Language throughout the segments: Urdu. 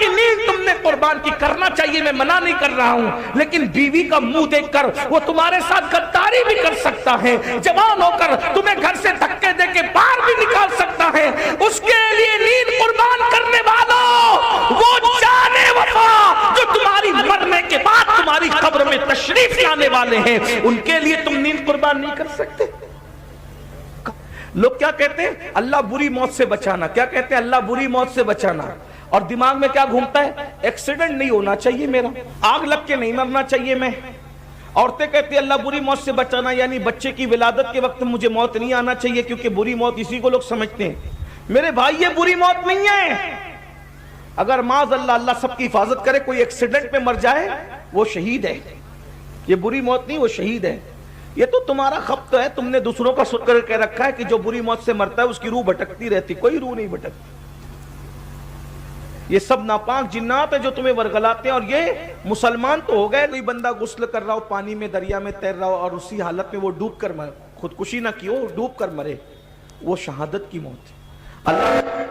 کی نیند تم نے قربان کی، کرنا چاہیے، میں منع نہیں کر رہا ہوں، لیکن بیوی کا منہ دیکھ کر وہ تمہارے ساتھ غداری بھی کر سکتا ہے، جوان ہو کر تمہیں گھر سے دھکے دے کے باہر بھی نکال سکتا ہے، اس کے لیے نیند قربان کرنے والوں، وہ جان وفا جو تمہاری مرنے کے بعد تمہاری قبر میں تشریف لانے والے ہیں، ان کے لیے تم نیند قربان نہیں کر سکتے؟ لوگ کیا کہتے ہیں؟ اللہ بری موت سے بچانا، کیا کہتے ہیں؟ اللہ بری موت سے بچانا، اور دماغ میں کیا گھومتا ہے؟ ایکسیڈنٹ نہیں ہونا چاہیے میرا، آگ لگ کے نہیں مرنا چاہیے میں۔ عورتیں کہتی ہیں اللہ بری موت سے بچانا، یعنی بچے کی ولادت کے وقت مجھے موت نہیں آنا چاہیے، کیونکہ بری موت اسی کو لوگ سمجھتے ہیں۔ میرے بھائی یہ بری موت نہیں ہے، اگر معاذ اللہ، اللہ سب کی حفاظت کرے، کوئی ایکسیڈنٹ میں مر جائے وہ شہید ہے، یہ بری موت نہیں، وہ شہید ہے۔ یہ تو تمہارا خبط ہے، تم نے دوسروں کا شکر کہہ رکھا ہے کہ جو بری موت سے مرتا ہے اس کی روح بھٹکتی رہتی، کوئی روح نہیں بھٹکتی۔ یہ سب ناپاک جنات ہیں جو تمہیں ورگلاتے ہیں، اور یہ مسلمان تو ہو گئے، کوئی بندہ غسل کر رہا ہو، پانی میں دریا میں تیر رہا ہو، اور اسی حالت میں وہ ڈوب کر مرے، خودکشی نہ کی ہو، ڈوب کر مرے، وہ شہادت کی موت ہے۔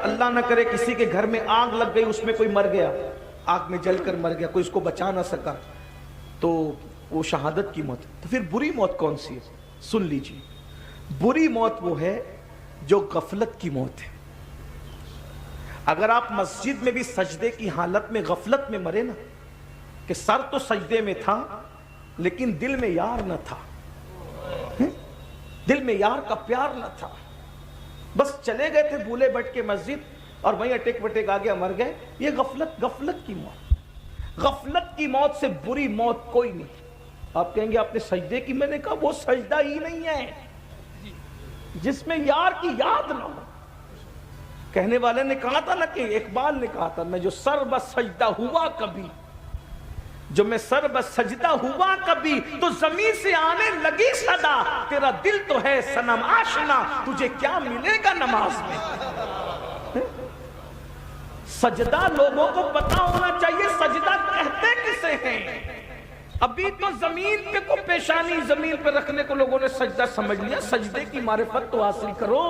اللہ نہ کرے کسی کے گھر میں آگ لگ گئی، اس میں کوئی مر گیا، آگ میں جل کر مر گیا، کوئی اس کو بچا نہ سکا، تو وہ شہادت کی موت ہے۔ تو پھر بری موت کون سی ہے؟ سن لیجیے، بری موت وہ ہے جو غفلت کی موت ہے۔ اگر آپ مسجد میں بھی سجدے کی حالت میں غفلت میں مرے نا، کہ سر تو سجدے میں تھا لیکن دل میں یار نہ تھا، دل میں یار کا پیار نہ تھا، بس چلے گئے تھے بھولے بٹ کے مسجد اور وہیں اٹیک بٹیک آ گیا، مر گئے، یہ غفلت کی موت۔ غفلت کی موت سے بری موت کوئی نہیں۔ آپ کہیں گے آپ نے سجدے کی، میں نے کہا وہ سجدہ ہی نہیں ہے جس میں یار کی یاد نہ ہو۔ کہنے والے نے کہا تھا نا، کہ اقبال نے کہا تھا، میں جو سر بس سجدہ ہوا کبھی، جو میں سر بس سجدہ ہوا کبھی، تو زمین سے آنے لگی صدا، تیرا دل تو ہے صنم آشنا، تجھے کیا ملے گا نماز میں۔ سجدہ لوگوں کو پتا ہونا چاہیے سجدہ کہتے کسے ہیں۔ ابھی تو زمین پہ کو پیشانی زمین پہ رکھنے کو لوگوں نے سجدہ سمجھ لیا، سجدے کی معرفت تو حاصل کرو۔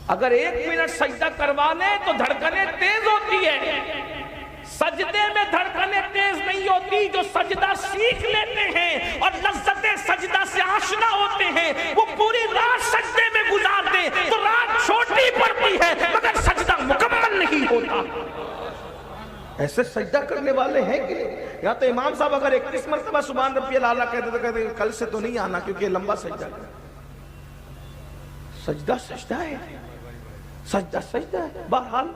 اگر 1 منٹ سجدہ کروا لیں تو دھڑکنیں تیز ہوتی ہے، سجدے میں دھڑکنیں تیز نہیں ہوتی۔ جو سجدہ سیکھ لیتے ہیں اور لذت سجدہ سے آشنا ہوتے ہیں، وہ پوری رات سجدے میں گزارتے، تو رات چھوٹی پڑتی ہے مگر سجدہ مکمل نہیں ہوتا۔ ایسے سجدہ کرنے والے ہیں کہ یا تو امام صاحب اگر 31 مرتبہ سبحان ربی الاعلیٰ کہتے تو کہتے کل سے تو نہیں آنا، کیونکہ یہ لمبا سجدہ ہے۔ سجدہ سجدہ ہے، سجدہ سجدہ ہے۔ بہرحال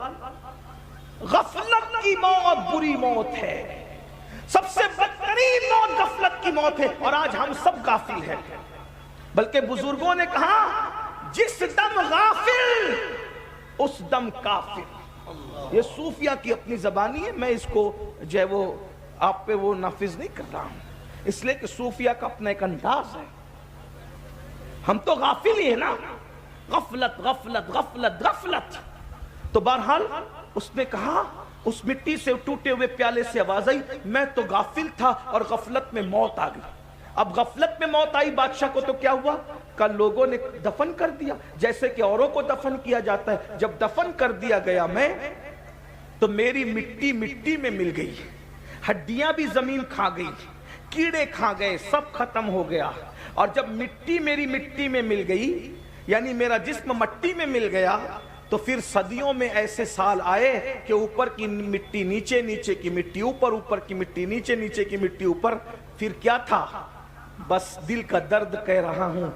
غفلت کی موت بری موت ہے، سب سے بدترین موت غفلت کی موت ہے، اور آج ہم سب غافل ہیں۔ بلکہ بزرگوں نے کہا جس دم غافل اس دم کافر۔ یہ صوفیہ کی اپنی زبانی ہے، میں اس کو جو ہے وہ آپ پہ وہ نافذ نہیں کر رہا ہوں، اس لیے کہ صوفیہ کا اپنا ایک انداز ہے۔ ہم تو غافل ہی ہیں نا، غفلت غفلت غفلت غفلت۔ تو بہرحال اس نے کہا، اس مٹی سے ٹوٹے ہوئے پیالے سے آواز آئی، میں تو غافل تھا اور غفلت میں موت آ گئی۔ اب غفلت میں موت آئی بادشاہ کو تو کیا ہوا؟ کل لوگوں نے دفن کر دیا، جیسے کہ اوروں کو دفن کیا جاتا ہے۔ جب دفن کر دیا گیا میں، تو میری مٹی مٹی میں مل گئی، ہڈیاں بھی زمین کھا گئی، کیڑے کھا گئے، سب ختم ہو گیا۔ اور جب مٹی میری مٹی میں مل گئی، یعنی میرا جسم مٹی میں مل گیا، تو پھر صدیوں میں ایسے سال آئے کہ اوپر کی مٹی نیچے، نیچے کی مٹی اوپر، اوپر کی مٹی نیچے، نیچے کی مٹی اوپر۔ پھر کیا تھا؟ بس دل کا درد کہہ رہا ہوں،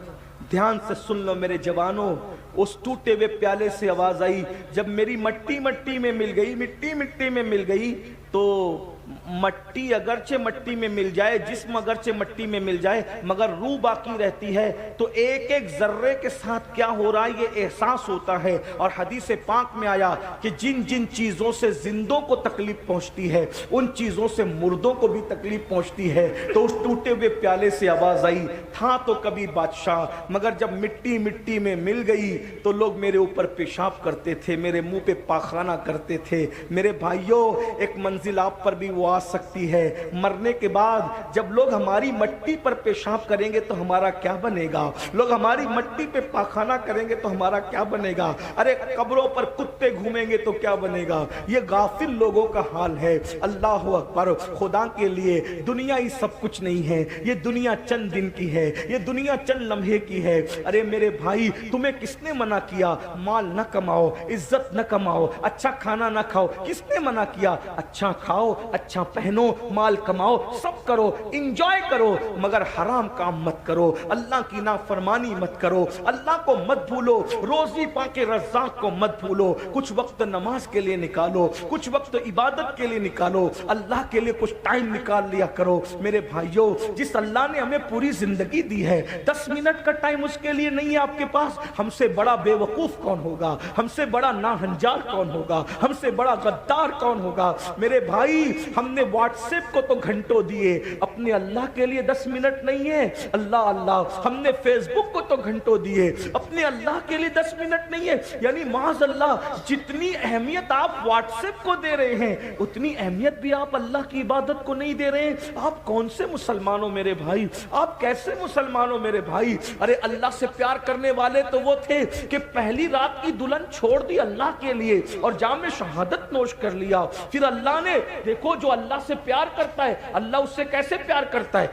دھیان سے سن لو میرے جوانوں۔ اس ٹوٹے ہوئے پیالے سے آواز آئی، جب میری مٹی مٹی میں مل گئی، مٹی مٹی میں مل گئی، تو مٹی اگرچہ مٹی میں مل جائے، جسم اگرچہ مٹی میں مل جائے، مگر روح باقی رہتی ہے۔ تو ایک ایک ذرے کے ساتھ کیا ہو رہا ہے یہ احساس ہوتا ہے۔ اور حدیث پاک میں آیا کہ جن جن چیزوں سے زندوں کو تکلیف پہنچتی ہے، ان چیزوں سے مردوں کو بھی تکلیف پہنچتی ہے۔ تو اس ٹوٹے ہوئے پیالے سے آواز آئی، تھا تو کبھی بادشاہ، مگر جب مٹی مٹی میں مل گئی تو لوگ میرے اوپر پیشاب کرتے تھے، میرے منہ پہ پاخانہ کرتے تھے۔ میرے بھائیوں، ایک منزل آپ پر بھی وہ آ سکتی ہے۔ مرنے کے بعد جب لوگ ہماری مٹی پر پیشاب کریں گے تو ہمارا کیا بنے گا؟ لوگ ہماری مٹی پہ پاخانہ کریں گے تو ہمارا کیا بنے گا؟ ارے قبروں پر کتے گھومیں گے تو کیا بنے گا؟ یہ غافل لوگوں کا حال ہے۔ اللہ اکبر، خدا کے لیے دنیا ہی سب کچھ نہیں ہے، یہ دنیا چند دن کی ہے، یہ دنیا چند لمحے کی ہے۔ ارے میرے بھائی، تمہیں کس نے منع کیا مال نہ کماؤ، عزت نہ کماؤ، اچھا کھانا نہ کھاؤ؟ کس نے منع کیا؟ اچھا کھاؤ، اچھا پہنو، مال کماؤ، سب کرو، انجوائے کرو، مگر حرام کام مت کرو، اللہ کی نافرمانی مت کرو، اللہ کو مت بھولو، روزی پا کے رزاق کو مت بھولو، کچھ وقت نماز کے لیے نکالو، کچھ وقت عبادت کے لیے نکالو، اللہ کے لیے کچھ ٹائم نکال لیا کرو۔ میرے بھائیوں، جس اللہ نے ہمیں پوری زندگی دی ہے، 10 منٹ کا ٹائم اس کے لیے نہیں ہے آپ کے پاس، ہم سے بڑا بے وقوف کون ہوگا؟ ہم سے بڑا ناہنجار کون ہوگا؟ ہم سے بڑا غدار کون ہوگا؟ میرے بھائی، ہم نے واٹس ایپ کو تو گھنٹوں دیے، اپنے اللہ کے لیے 10 منٹ نہیں ہے۔ اللہ اللہ، ہم نے فیس بک کو تو گھنٹوں دیے، اپنے اللہ کے لیے 10 منٹ نہیں ہے۔ یعنی معاذ اللہ، جتنی اہمیت آپ واٹس ایپ کو دے رہے ہیں اتنی اہمیت بھی آپ اللہ کی عبادت کو نہیں دے رہے ہیں۔ آپ کون سے مسلمان ہو میرے بھائی؟ آپ کیسے مسلمان ہو میرے بھائی؟ ارے اللہ سے پیار کرنے والے تو وہ تھے کہ پہلی رات کی دلہن چھوڑ دی اللہ کے لیے اور جام شہادت نوش کر لیا۔ پھر اللہ نے دیکھو، جو اللہ سے پیار کرتا ہے اللہ اس سے کیسے پیار کرتا ہے؟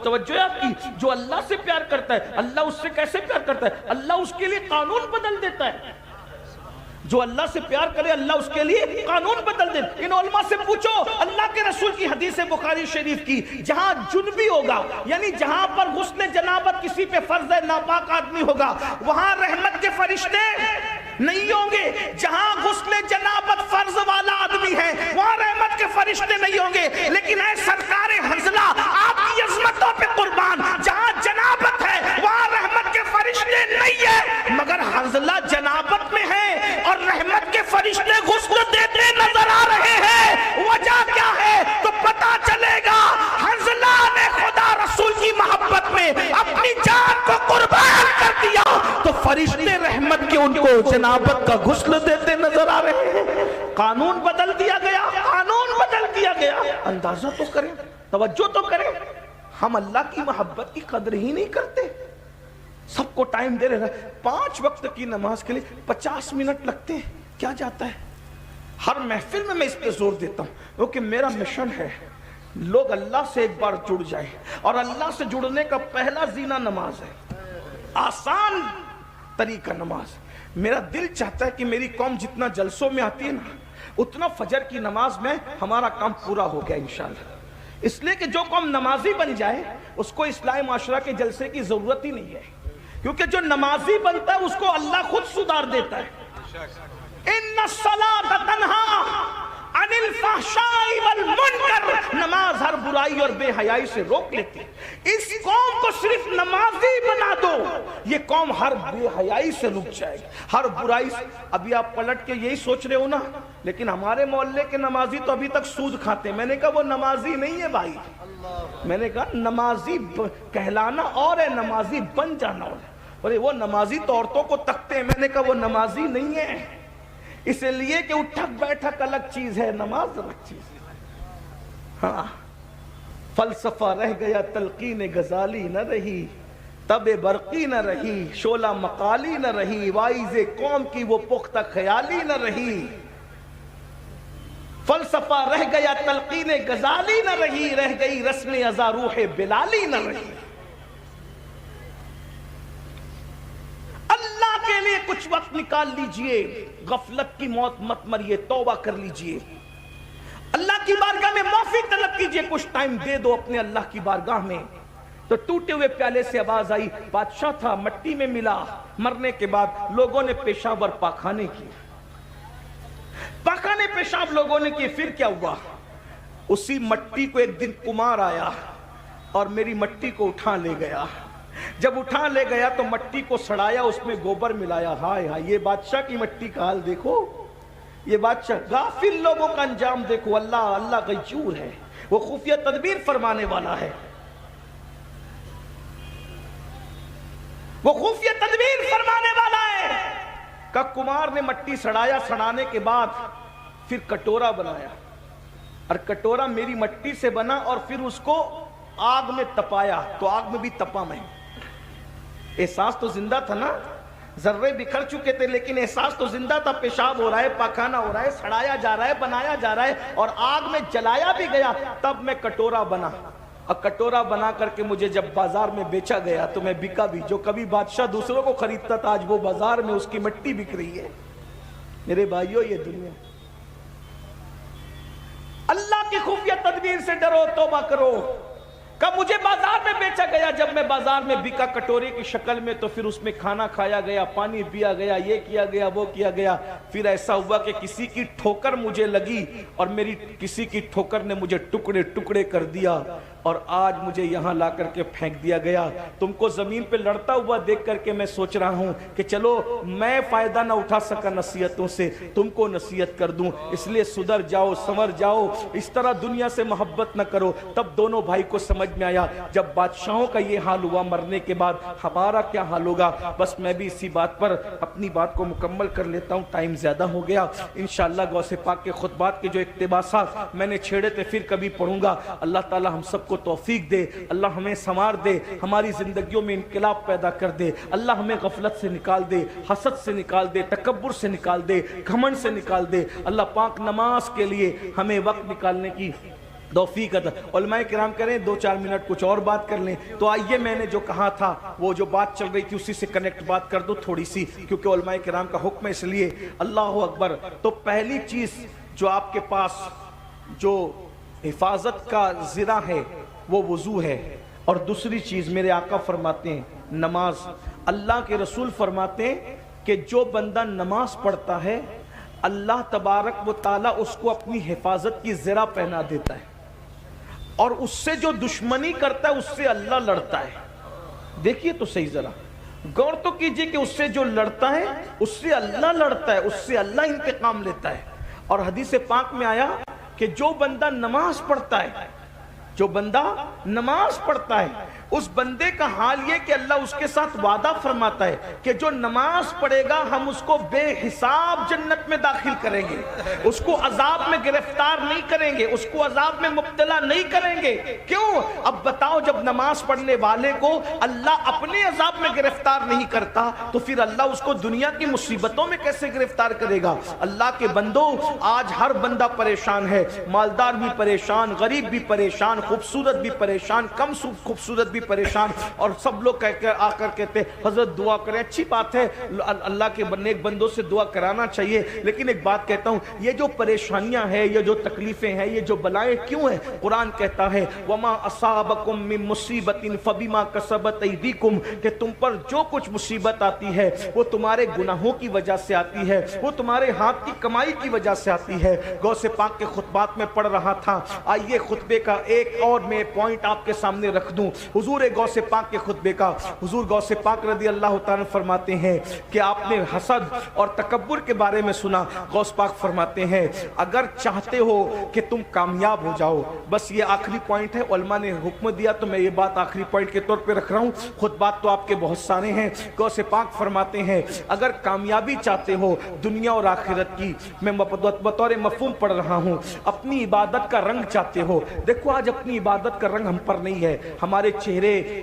توجہ آپ کی، جو اللہ سے پیار کرتا ہے اللہ اس سے کیسے پیار کرتا ہے؟ اللہ اس کے لیے قانون بدل دیتا ہے۔ جو اللہ سے پیار کرے اللہ اس کے لیے قانون بدل دے۔ ان علماء سے پوچھو، اللہ کے رسول کی حدیث بخاری شریف کی، جہاں جنبی ہوگا، یعنی جہاں پر غسل جنابت کسی پہ فرض ہے، ناپاک آدمی ہوگا، وہاں رحمت کے فرشتے نہیں ہوں گے۔ جہاں غسل جنابت فرض والا آدمی ہے وہاں رحمت کے فرشتے نہیں ہوں گے۔ لیکن اے سرکار حنظلہ، آپ کی عظمتوں پہ قربان، جہاں جنابت ہے وہاں رحمت کے فرشتے نہیں ہے، مگر حنظلہ جنابت میں ہے اور رحمت کے فرشتے غسل دیتے نظر آ رہے ہیں۔ وجہ کیا ہے تو پتا چلے گا، حنظلہ نے خدا رسول کی محبت میں اپنی جان کو قربان کر دیا تو فرشتے رحمت کے ان کو جنابت کا غسل دیتے نظر آ رہے ہیں۔ قانون بدل دیا گیا، قانون بدل دیا گیا۔ اندازہ تو کریں، توجہ تو کریں، ہم اللہ کی محبت کی قدر ہی نہیں کرتے۔ سب کو ٹائم دے رہے ہیں، 5 وقت کی نماز کے لیے 50 منٹ لگتے ہیں، کیا جاتا ہے؟ ہر محفل میں اس پہ زور دیتا ہوں کیونکہ میرا مشن ہے لوگ اللہ سے ایک بار جڑ جائیں، اور اللہ سے جڑنے کا پہلا زینہ نماز ہے، آسان طریقہ نماز۔ میرا دل چاہتا ہے کہ میری قوم جتنا جلسوں میں آتی ہے نا، اتنا فجر کی نماز میں ہمارا کام پورا ہو گیا انشاءاللہ۔ اس لیے کہ جو قوم نمازی بن جائے اس کو اصلاح معاشرہ کے جلسے کی ضرورت ہی نہیں ہے، کیونکہ جو نمازی بنتا ہے اس کو اللہ خود سدھار دیتا ہے۔ ان الصلاۃ تنہا عن الفحشاء والمنکر، نماز ہر برائی اور بے حیائی سے روک لیتی ہے۔ اس قوم کو صرف نمازی بنا دو، یہ قوم ہر بے حیائی سے رک جائے گی، ہر برائی سے۔ ابھی آپ پلٹ کے یہی سوچ رہے ہو نا، لیکن ہمارے محلے کے نمازی تو ابھی تک سود کھاتے ہیں۔ میں نے کہا وہ نمازی نہیں ہے بھائی، میں نے کہا نمازی کہلانا اور ہے، نمازی بن جانا اور ہے۔ اور وہ نمازی تو عورتوں کو تکتے ہیں، میں نے کہا وہ نمازی نہیں ہے، اس لیے کہ اٹھک بیٹھک الگ چیز ہے، نماز الگ چیز ہے۔ ہاں، فلسفہ رہ گیا تلقین غزالی نہ رہی، تب برقی نہ رہی، شعلہ مقالی نہ رہی، وائز قوم کی وہ پختہ خیالی نہ رہی۔ فلسفہ رہ گیا تلقین غزالی نہ رہی، رہ گئی رسم ازا روح بلالی نہ رہی۔ اللہ کے لیے کچھ وقت نکال لیجئے، غفلت کی موت مت مریے، توبہ کر لیجئے، اللہ کی بارگاہ میں معافی طلب کیجئے، کچھ ٹائم دے دو اپنے اللہ کی بارگاہ میں۔ تو ٹوٹے ہوئے پیالے سے آواز آئی، بادشاہ تھا مٹی میں ملا، مرنے کے بعد لوگوں نے پیشاب اور پاخانے کی، پاخانے پیشاب لوگوں نے کی۔ پھر کیا ہوا؟ اسی مٹی کو ایک دن کمار آیا اور میری مٹی کو اٹھا لے گیا۔ جب اٹھا لے گیا تو مٹی کو سڑایا، اس میں گوبر ملایا۔ ہائے ہائے، یہ بادشاہ کی مٹی کا حال دیکھو، یہ بادشاہ، غافل لوگوں کا انجام دیکھو۔ اللہ غیور ہے، وہ خفیہ تدبیر فرمانے والا ہے، وہ خفیہ تدبیر فرمانے والا ہے۔ کہ کمار نے مٹی سڑایا، سڑانے کے بعد پھر کٹورا بنایا، اور کٹورا میری مٹی سے بنا اور پھر اس کو آگ میں تپایا تو آگ میں بھی تپا میں. احساس تو زندہ تھا نا, ذرے بکھر چکے تھے لیکن احساس تو زندہ تھا. پیشاب ہو رہا ہے, پاخانہ ہو رہا ہے, سڑایا جا رہا ہے, بنایا جا رہا ہے اور آگ میں جلایا بھی گیا. تب میں کٹورا بنا, اور کٹورا بنا کر کے مجھے جب بازار میں بیچا گیا تو میں بکا بھی. جو کبھی بادشاہ دوسروں کو خریدتا تھا آج وہ بازار میں اس کی مٹی بک رہی ہے. میرے بھائیوں یہ دنیا, اللہ کی خفیہ تدبیر سے ڈرو, توبہ کرو. کب مجھے بازار میں بیچا گیا, جب میں بازار میں بکا کٹورے کی شکل میں, تو پھر اس میں کھانا کھایا گیا, پانی پیا گیا, یہ کیا گیا, وہ کیا گیا. پھر ایسا ہوا کہ کسی کی ٹھوکر مجھے لگی اور میری کسی کی ٹھوکر نے مجھے ٹکڑے ٹکڑے کر دیا اور آج مجھے یہاں لا کر کے پھینک دیا گیا. تم کو زمین پہ لڑتا ہوا دیکھ کر کے میں سوچ رہا ہوں کہ چلو میں فائدہ نہ اٹھا سکا نصیحتوں سے, تم کو نصیحت کر دوں. اس لیے سدھر جاؤ, سنور جاؤ, اس طرح دنیا سے محبت نہ کرو. تب دونوں بھائی کو سمجھ میں آیا جب بادشاہوں کا یہ حال ہوا مرنے کے بعد ہمارا کیا حال ہوگا. بس میں بھی اسی بات پر اپنی بات کو مکمل کر لیتا ہوں, ٹائم زیادہ ہو گیا. انشاءاللہ غوث پاک کے خطبات کے جو اقتباسات میں نے چھیڑے تھے پھر کبھی پڑھوں گا. اللہ تعالی ہم سب کو توفیق دے, اللہ ہمیں سنوار دے, ہماری زندگیوں میں انقلاب پیدا کر دے. اللہ ہمیں غفلت سے نکال دے, حسد سے نکال دے, تکبر سے نکال دے, گھمنڈ سے نکال دے. اللہ پاک نماز کے لیے ہمیں وقت نکالنے کی توفیق عطا. علماء کرام کریں 2-4 منٹ کچھ اور بات کر لیں. تو آئیے میں نے جو کہا تھا وہ جو بات چل رہی تھی اسی سے کنیکٹ بات کر دو تھوڑی سی, کیونکہ علماء کرام کا حکم ہے اس لیے. اللہ اکبر. تو پہلی چیز جو آپ کے پاس جو حفاظت کا ذرا ہے وہ وضو ہے, اور دوسری چیز میرے آقا فرماتے ہیں نماز. اللہ کے رسول فرماتے ہیں کہ جو بندہ نماز پڑھتا ہے اللہ تبارک و تعالیٰ اس کو اپنی حفاظت کی ذرا پہنا دیتا ہے, اور اس سے جو دشمنی کرتا ہے اس سے اللہ لڑتا ہے. دیکھیے تو صحیح, ذرا غور تو کیجئے کہ اس سے جو لڑتا ہے اس سے اللہ لڑتا ہے, اس سے اللہ انتقام لیتا ہے. اور حدیث پاک میں آیا کہ جو بندہ نماز پڑھتا ہے, جو بندہ نماز پڑھتا ہے اس بندے کا حال یہ کہ اللہ اس کے ساتھ وعدہ فرماتا ہے کہ جو نماز پڑھے گا ہم اس کو بے حساب جنت میں داخل کریں گے, اس کو عذاب میں گرفتار نہیں کریں گے, اس کو عذاب میں مبتلا نہیں کریں گے. کیوں؟ اب بتاؤ, جب نماز پڑھنے والے کو اللہ اپنے عذاب میں گرفتار نہیں کرتا تو پھر اللہ اس کو دنیا کی مصیبتوں میں کیسے گرفتار کرے گا؟ اللہ کے بندو, آج ہر بندہ پریشان ہے, مالدار بھی پریشان, غریب بھی پریشان, خوبصورت بھی پریشان, کم خوبصورت بھی پریشان, اور سب لوگ آ کر کہتے ہیں حضرت دعا کریں. اچھی بات ہے, اللہ کے نیک بندوں سے دعا کرانا چاہیے, لیکن ایک بات کہتا ہوں, یہ جو پریشانیاں ہیں, یہ جو تکلیفیں ہیں, یہ جو بلائیں کیوں ہیں؟ قرآن کہتا ہے وَمَا أَصَابَكُم مِّن مُّصِيبَةٍ فَبِمَا كَسَبَتْ أَيْدِيكُم, کہ تم پر جو کچھ مصیبت آتی ہے وہ تمہارے گناہوں کی وجہ سے آتی ہے, وہ تمہارے ہاتھ کی کمائی کی وجہ سے آتی ہے. غوث پاک کے خطبات میں پڑھ رہا تھا, آئیے خطبے کا ایک اور میں پوائنٹ آپ کے سامنے رکھ دوں. حضور غوث پاک کے خطبے کا, حضور غوث پاک رضی اللہ تعالیٰ فرماتے ہیں کہ آپ نے حسد اور تکبر کے بارے میں سنا. غوث پاک فرماتے ہیں اگر چاہتے ہو کہ تم کامیاب ہو جاؤ, بس یہ آخری پوائنٹ ہے, علماء نے حکم دیا تو میں یہ بات آخری پوائنٹ کے طور پہ رکھ رہا ہوں, خطبات تو آپ کے بہت سارے ہیں. غوث پاک فرماتے ہیں اگر کامیابی چاہتے ہو دنیا اور آخرت کی, میں بطور مفہوم پڑھ رہا ہوں, اپنی عبادت کا رنگ چاہتے ہو. دیکھو آج اپنی عبادت کا رنگ ہم پر نہیں ہے, ہمارے چہرے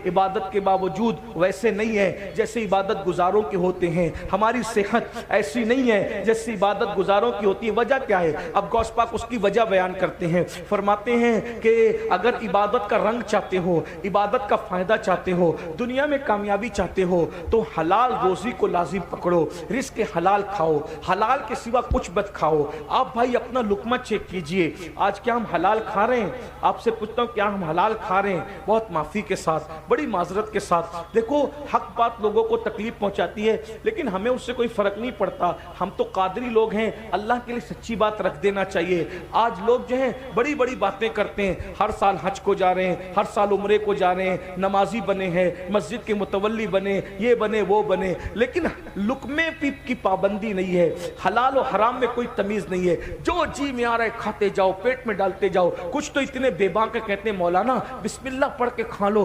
عبادت کے باوجود ویسے نہیں ہے جیسے عبادت گزاروں کے ہوتے ہیں, ہماری صحت ایسی نہیں ہے جیسے عبادت گزاروں کی ہوتی ہے. وجہ کیا ہے؟ اب غوث پاک اس کی وجہ بیان کرتے ہیں. فرماتے ہیں کہ اگر عبادت کا رنگ چاہتے ہو, عبادت کا فائدہ چاہتے ہو, دنیا میں کامیابی چاہتے ہو, تو حلال روزی کو لازم پکڑو, رزق حلال کھاؤ, حلال کے سوا کچھ مت کھاؤ. آپ بھائی اپنا لقمہ چیک کیجئے, آج کیا ہم حلال کھا رہے ہیں؟ آپ سے پوچھتا ہوں کیا ہم حلال کھا رہے ہیں؟ بہت معافی کے ساتھ, بڑی معذرت کے ساتھ. دیکھو حق بات لوگوں کو تکلیف پہنچاتی ہے لیکن ہمیں اس سے کوئی فرق نہیں پڑتا, ہم تو قادری لوگ ہیں, اللہ کے لیے سچی بات رکھ دینا چاہیے. آج لوگ جو ہیں بڑی بڑی باتیں کرتے ہیں, ہر سال حج کو جا رہے ہیں, ہر سال عمرے کو جا رہے ہیں, نمازی بنے ہیں, مسجد کے متولی بنے, یہ بنے وہ بنے, لیکن لقمے کی پابندی نہیں ہے, حلال و حرام میں کوئی تمیز نہیں ہے, جو جی میں آ رہا ہے کھاتے جاؤ, پیٹ میں ڈالتے جاؤ. کچھ تو اتنے بے باک کہتے ہیں مولانا بسم اللہ پڑھ کے کھا لو,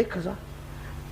1000।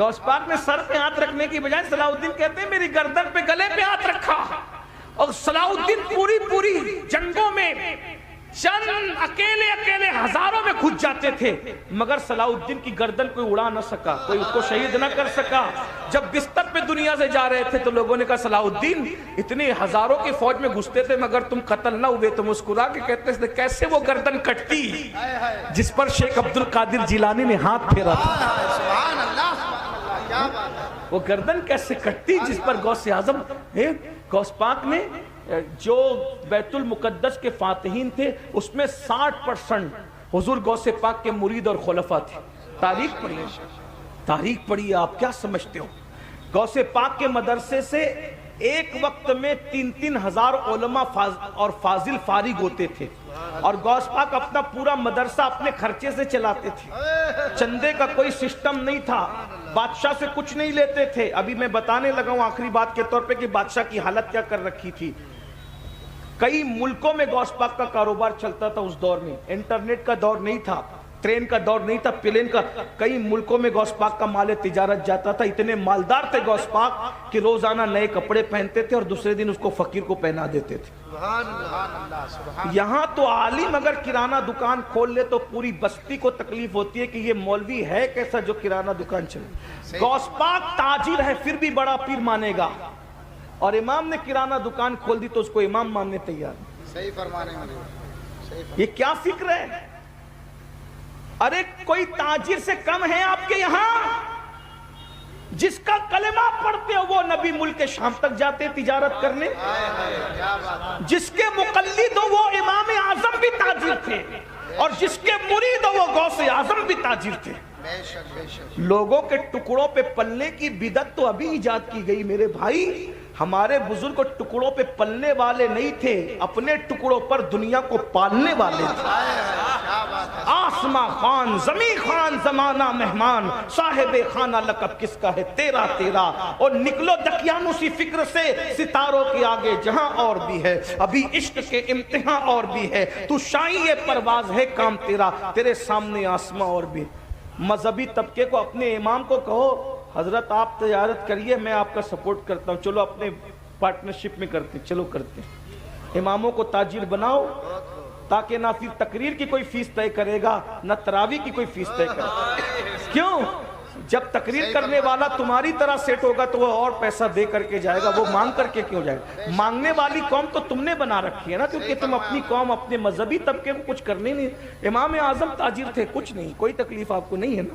غوث پاک نے سر پہ ہاتھ رکھنے کی بجائے صلاح الدین کہتے ہیں میری گردن پہ گلے پہ ہاتھ رکھا. اور صلاح الدین پوری جنگوں میں چند اکیلے ہزاروں میں گھس جاتے تھے مگر صلاح الدین کی گردن کوئی اڑا نہ سکا, کوئی اس کو شہید نہ کر سکا. جب بستر پہ دنیا سے جا رہے تھے تو لوگوں نے کہا صلاح الدین اتنے ہزاروں کی فوج میں گھستے تھے مگر تم قتل نہ ہوئے. تو مسکرا کے کہتے تھے کیسے وہ گردن کٹتی جس پر شیخ عبد القادر جیلانی نے ہاتھ پھیرا تھا. وہ گردن کیسے کٹتی جس پر غوث اعظم. غوث پاک نے جو بیت المقدس کے فاتحین تھے اس میں 60% حضور غوث پاک کے مرید اور خلفاء تھے. تاریخ پڑھی آپ کیا سمجھتے ہو؟ غوث پاک کے مدرسے سے ایک وقت میں 3-3 ہزار علماء اور فاضل فارغ ہوتے تھے اور غوث پاک اپنا پورا مدرسہ اپنے خرچے سے چلاتے تھے. چندے کا کوئی سسٹم نہیں تھا, بادشاہ سے کچھ نہیں لیتے تھے. ابھی میں بتانے لگا ہوں آخری بات کے طور پہ کہ بادشاہ کی حالت کیا کر رکھی تھی. کئی ملکوں میں غوث پاک کا کاروبار چلتا تھا اس دور میں. انٹرنیٹ کا دور نہیں تھا, ٹرین کا دور نہیں تھا, پلین کا. کئی ملکوں میں غوث پاک کا مال تجارت جاتا تھا. اتنے مالدار تھے غوث پاک کہ روزانہ نئے کپڑے پہنتے تھے اور دوسرے دن اس کو فقیر کو پہنا دیتے تھے. یہاں تو عالم اگر کرانہ دکان کھول لے تو پوری بستی کو تکلیف ہوتی ہے کہ یہ مولوی ہے کیسا جو کرانہ دکان چلے. غوث پاک تاجر ہے پھر بھی بڑا پیر مانے گا, اور امام نے کرانہ دکان کھول دی تو اس کو امام ماننے تیار. صحیح فرمانے والے, یہ کیا فکر ہے؟ ارے کوئی تاجر سے کم ہے آپ کے یہاں؟ جس کا کلمہ پڑھتے ہو وہ نبی ملک شام تک جاتے تجارت کرنے, جس کے مقلد ہو وہ امام اعظم بھی تاجر تھے, اور جس کے مرید ہو وہ غوث اعظم بھی تاجر تھے. لوگوں کے ٹکڑوں پہ پلنے کی بدعت تو ابھی ایجاد کی گئی میرے بھائی. ہمارے بزرگ ٹکڑوں پہ پلنے والے نہیں تھے, اپنے ٹکڑوں پر دنیا کو پالنے والے تھے. آسماں خان زمین خان زمانہ مہمان, صاحب خانہ لقب کس کا ہے تیرا تیرا. اور نکلو دقیانوسی فکر سے ستاروں کے آگے جہاں اور بھی ہے, ابھی عشق کے امتحان اور بھی ہے. تو شاہی پرواز ہے کام تیرا, تیرے سامنے آسماں اور بھی. مذہبی طبقے کو اپنے امام کو کہو حضرت آپ تجارت کریے میں آپ کا سپورٹ کرتا ہوں, چلو اپنے پارٹنرشپ میں کرتے, چلو کرتے. اماموں کو تاجر بناؤ تاکہ نہ پھر تقریر کی کوئی فیس طے کرے گا نہ تراویح کی کوئی فیس طے کرے گا. کیوں؟ جب تقریر کرنے والا تمہاری طرح سیٹ ہوگا تو وہ اور پیسہ دے کر کے جائے گا, وہ مانگ کر کے کیوں جائے گا؟ مانگنے والی قوم تو تم نے بنا رکھی ہے نا, کیونکہ تم اپنی قوم اپنے مذہبی طبقے کو کچھ کرنے نہیں. امام اعظم تاجر تھے, کچھ نہیں, کوئی تکلیف آپ کو نہیں ہے نا.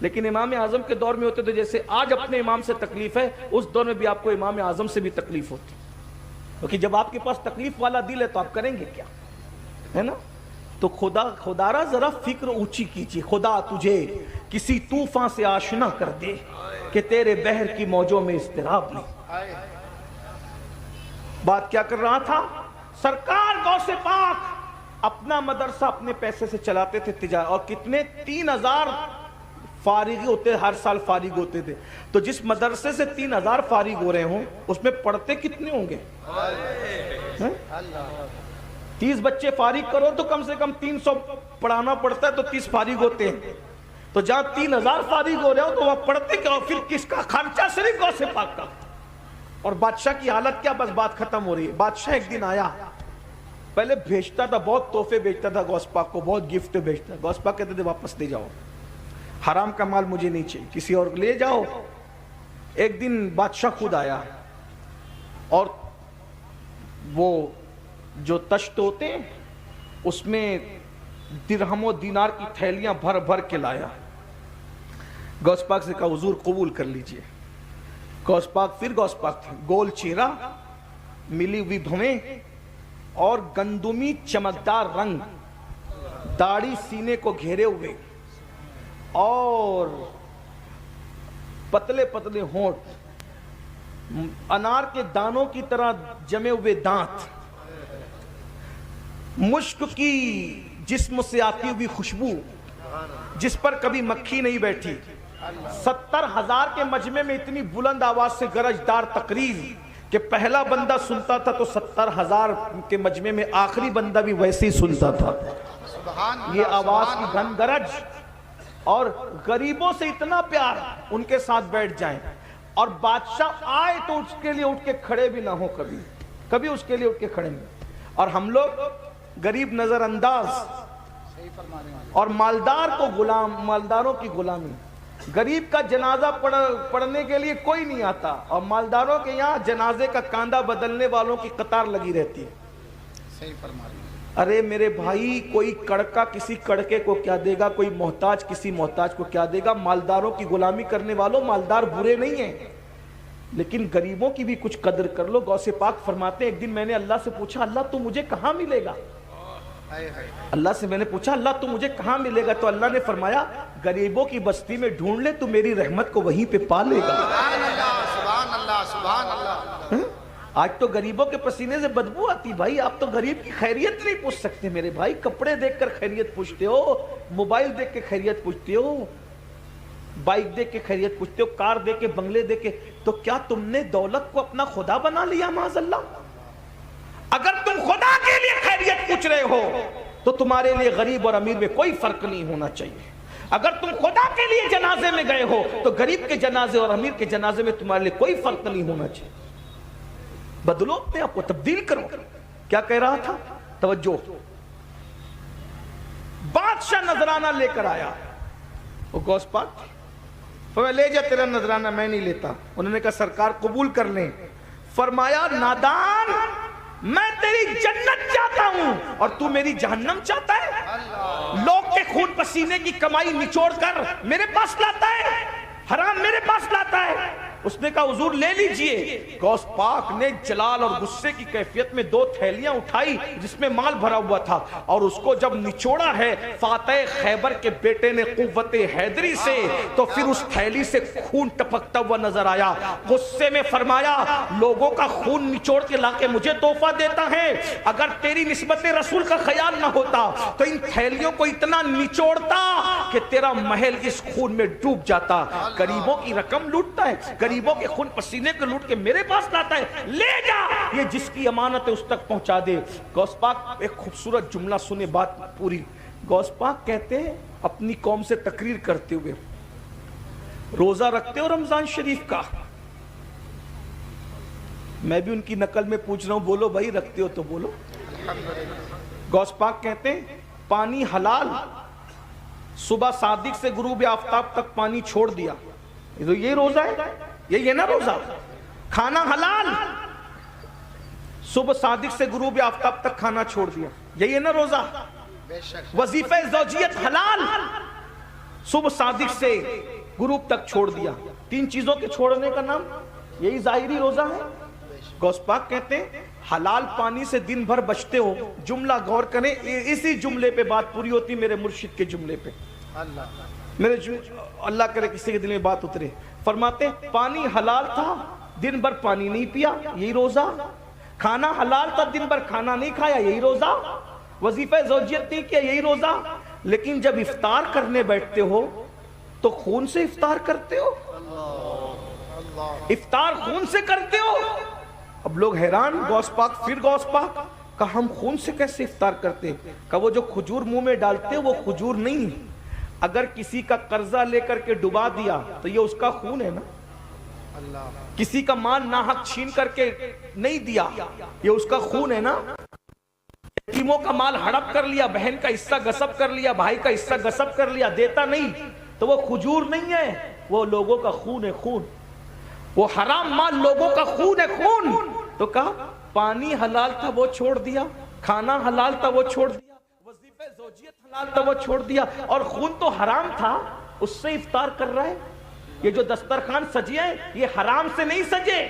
لیکن امام اعظم کے دور میں ہوتے تو جیسے آج اپنے امام سے تکلیف ہے اس دور میں بھی آپ کو امام اعظم سے بھی تکلیف ہوتی, کیونکہ جب آپ کے پاس تکلیف والا دل ہے تو آپ کریں گے کیا, ہے نا. تو خدا را ذرا فکر اونچی کیجیے, خدا تجھے کسی طوفان سے آشنا کر دے کہ تیرے بحر کی موجوں میں اضطراب نہیں. بات کیا کر رہا تھا؟ سرکار غوث پاک اپنا مدرسہ اپنے پیسے سے چلاتے تھے تجارت, اور کتنے 3000 فارغ ہوتے, ہر سال فارغ ہوتے تھے. تو جس مدرسے سے 3000 فارغ ہو رہے ہوں اس میں پڑھتے کتنے ہوں گے؟ 30 بچے فارغ کرو تو کم سے کم 300 پڑھانا پڑتا ہے, تو 30 فارغ ہوتے ہیں. تو جہاں 3000 فارغ ہو رہے ہو تو وہاں پڑھتے کیا؟ پھر کس کا خرچہ؟ صرف غوث پاک کا. اور بادشاہ کی حالت کیا؟ بس بات ختم ہو رہی ہے. بادشاہ ایک دن آیا, پہلے بھیجتا تھا, بہت تحفے بھیجتا تھا غوث پاک کو, بہت گفٹ بھیجتا. غوث پاک کہتے تھے واپس لے جاؤ, حرام کا مال مجھے نہیں چاہیے, کسی اور لے جاؤ. ایک دن بادشاہ خود آیا اور وہ جو تشت ہوتے ہیں اس میں درہم و دینار کی تھیلیاں بھر بھر کے لایا. غوث پاک سے کہا حضور قبول کر لیجئے. غوث پاک پھر غوث پاک تھے, گول چہرہ, ملی ہوئی بھویں اور گندمی چمکدار رنگ, داڑھی سینے کو گھیرے ہوئے اور پتلے پتلے ہونٹ, انار کے دانوں کی طرح جمے ہوئے دانت, مشک کی جسم سے آتی ہوئی خوشبو جس پر کبھی مکھی نہیں بیٹھی. 70,000 کے مجمع میں اتنی بلند آواز سے گرجدار تقریر کہ پہلا بندہ سنتا تھا تو 70,000 کے مجمع میں آخری بندہ بھی ویسے ہی سنتا تھا. یہ آواز کی گھن گرج اور غریبوں سے اتنا پیار ان کے ساتھ بیٹھ جائیں، اور بادشاہ آئے تو اس کے لیے اٹھ کے کھڑے بھی نہ ہو، کبھی اس کے لیے اٹھ کے کھڑے نہیں۔ اور ہم لوگ غریب نظر انداز اور مالدار کو غلام، مالداروں کی غلامی۔ غریب کا جنازہ پڑھنے کے لیے کوئی نہیں آتا، اور مالداروں کے یہاں جنازے کا کاندھا بدلنے والوں کی قطار لگی رہتی ہے۔ صحیح فرما رہے ہیں۔ ارے میرے بھائی، کوئی کڑکا کسی کڑکے کو کیا دے گا، کوئی محتاج کسی محتاج کو کیا دے گا۔ مالداروں کی غلامی کرنے والوں، مالدار برے نہیں ہیں، لیکن غریبوں کی بھی کچھ قدر کر لو۔ غوث پاک فرماتے ہیں ایک دن میں نے اللہ سے پوچھا، اللہ تو مجھے کہاں ملے گا؟ اللہ سے میں نے پوچھا، اللہ تو مجھے کہاں ملے گا؟ تو اللہ نے فرمایا، غریبوں کی بستی میں ڈھونڈ لے، تو میری رحمت کو وہیں پہ پا لے گا۔ سبحان اللہ، سبحان اللہ، سبحان اللہ۔ آج تو غریبوں کے پسینے سے بدبو آتی بھائی، آپ تو غریب کی خیریت نہیں پوچھ سکتے میرے بھائی۔ کپڑے دیکھ کر خیریت پوچھتے ہو، موبائل دیکھ کے خیریت پوچھتے ہو، بائک دیکھ کے خیریت پوچھتے ہو، کار دیکھ کے، بنگلے دیکھ کے، تو کیا تم نے دولت کو اپنا خدا بنا لیا؟ معاذ اللہ۔ اگر تم خدا کے لیے خیریت پوچھ رہے ہو تو تمہارے لیے غریب اور امیر میں کوئی فرق نہیں ہونا چاہیے۔ اگر تم خدا کے لیے جنازے میں گئے ہو تو غریب کے جنازے اور امیر کے جنازے میں تمہارے لیے کوئی فرق نہیں ہونا چاہیے۔ بدلو اپنے آپ کو، تبدیل کرو۔ کیا کہہ رہا تھا؟ توجہ۔ بادشاہ نذرانہ لے کر آیا، وہ غوث پاک فرمایا لے جا، تیرا نذرانہ میں نہیں لیتا۔ انہوں نے کہا سرکار قبول کر لیں۔ فرمایا نادان، میں تیری جنت چاہتا ہوں اور تو میری جہنم چاہتا ہے؟ لوگ کے خون پسینے کی کمائی نچوڑ کر میرے پاس لاتا ہے، حرام میرے پاس لاتا ہے۔ اس نے کہا حضور لے لیجئے۔ غوث پاک نے جلال اور غصے کی کیفیت میں 2 تھیلیاں اٹھائی جس میں مال بھرا ہوا تھا، اور اس کو جب نچوڑا ہے فاتح خیبر کے بیٹے نے قوت حیدری سے، تو پھر اس تھیلی سے خون ٹپکتا ہوا نظر آیا۔ غصے میں فرمایا لوگوں کا خون نچوڑ کے لا کے مجھے تحفہ دیتا ہے، اگر تیری نسبت رسول کا خیال نہ ہوتا تو ان تھیلیوں کو اتنا نچوڑتا کہ تیرا محل اس خون میں ڈوب جاتا۔ غریبوں کی رقم لوٹتا ہے، غریبوں کے خون پسینے کو لوٹ کے میرے پاس لاتا ہے، لے جا، یہ جس کی امانت ہے اس تک پہنچا دے۔ غوث پاک ایک خوبصورت جملہ سنے، بات پوری۔ غوث پاک کہتے ہیں اپنی قوم سے تقریر کرتے ہوئے، روزہ رکھتے ہو رمضان شریف کا؟ میں بھی ان کی نقل میں پوچھ رہا ہوں، بولو بھائی رکھتے ہو تو بولو۔ غوث پاک کہتے ہیں پانی حلال، صبح صادق سے غروب آفتاب تک پانی چھوڑ دیا، یہ روزہ ہے؟ یہ نا روزہ؟ کھانا حلال، صبح صادق سے غروب آفتاب تک کھانا چھوڑ دیا، یہ نا روزہ؟ وظیفہ زوجیت حلال، صبح صادق سے غروب تک چھوڑ دیا، 3 چیزوں کے چھوڑنے کا نام یہی ظاہری روزہ ہے۔ غوث پاک کہتے ہیں حلال پانی سے دن بھر بچتے ہو، جملہ غور کریں، اسی جملے پہ بات پوری ہوتی میرے مرشد کے جملے پہ، میرے اللہ کرے کسی کے دل میں بات اترے۔ فرماتے ہیں پانی حلال تھا، دن بھر پانی نہیں پیا، یہی روزہ؟ کھانا حلال تھا، دن بھر کھانا نہیں کھایا، یہی روزہ؟ وظیفہ زوجیت نہیں کیا، یہی روزہ؟ لیکن جب افطار کرنے بیٹھتے ہو تو خون سے افطار کرتے ہو، افطار خون سے کرتے ہو۔ اب لوگ حیران، غوث پاک پھر غوث پاک کہا ہم خون سے کیسے افطار کرتے؟ کہا وہ جو کھجور منہ میں ڈالتے وہ کھجور نہیں، اگر کسی کا قرضہ لے کر کے ڈبا دیا تو یہ اس کا خون ہے نا، کسی کا مال ناحق چھین کر کے نہیں دیا یہ اس کا خون ہے نا، یتیموں کا مال ہڑپ کر لیا، بہن کا حصہ غصب کر لیا، بھائی کا حصہ غصب کر لیا، دیتا نہیں تو وہ کھجور نہیں ہے، وہ لوگوں کا خون ہے، خون، وہ حرام مال لوگوں کا خون ہے، خون۔ تو کہا پانی حلال تھا وہ چھوڑ دیا، کھانا حلال تھا وہ چھوڑ دیا، وظیفہ زوجیت حلال تھا وہ چھوڑ دیا، اور خون تو حرام تھا اس سے افطار کر رہا ہے۔ یہ جو دسترخوان سجے ہیں یہ حرام سے نہیں سجے،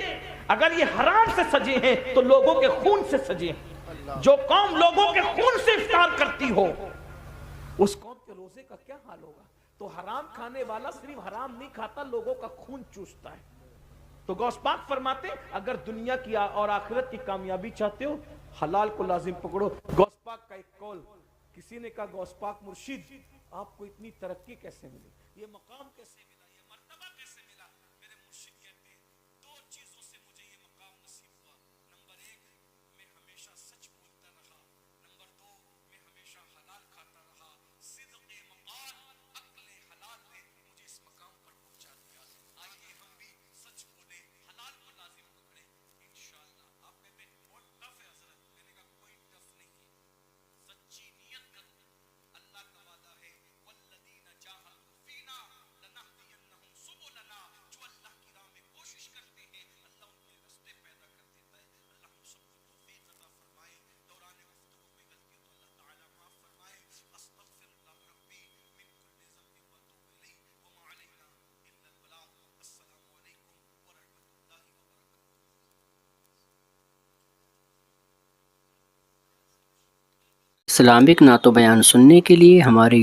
اگر یہ حرام سے سجے ہیں تو لوگوں کے خون سے سجے ہیں۔ جو قوم لوگوں کے خون سے افطار کرتی ہو اس قوم کے روزے کا کیا حال ہوگا؟ تو حرام کھانے والا صرف حرام نہیں کھاتا، لوگوں کا خون چوستا ہے۔ تو غوث پاک فرماتے اگر دنیا کی اور آخرت کی کامیابی چاہتے ہو حلال کو لازم پکڑو۔ غوث پاک کا ایک قول، کسی نے کہا غوث پاک مرشد آپ کو اتنی ترقی کیسے ملی، یہ مقام کیسے ملا، یہ مرتبہ کیسے ملا؟ میرے مرشد کہتے ہیں 2 چیزوں سے مجھے یہ مقام نصیب ہوا، نمبر 1 میں ہمیشہ سچ بولتا رہا، نمبر 2 میں ہمیشہ حلال کھاتا رہا، صدق مقال عقل حلال اسلامک نعت و بیان سننے کے لیے ہمارے